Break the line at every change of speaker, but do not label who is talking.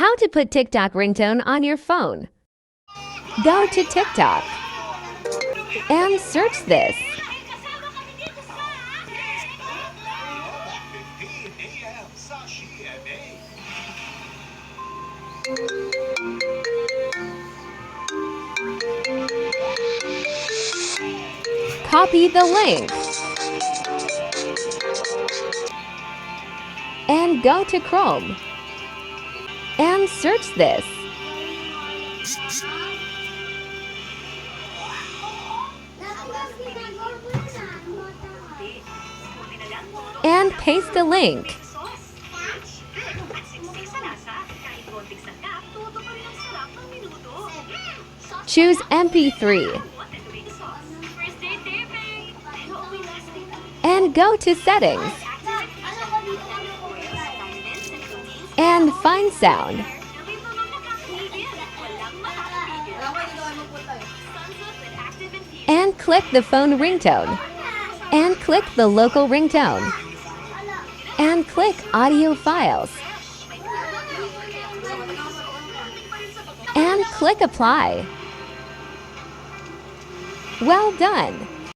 How to put TikTok ringtone on your phone. Go to TikTok and search this. Copy the link and go to Chrome and search this. And paste the link. Choose MP3 and go to Settings and find Sound. And click the phone ringtone and click the local ringtone and click Audio Files and click Apply. Well done!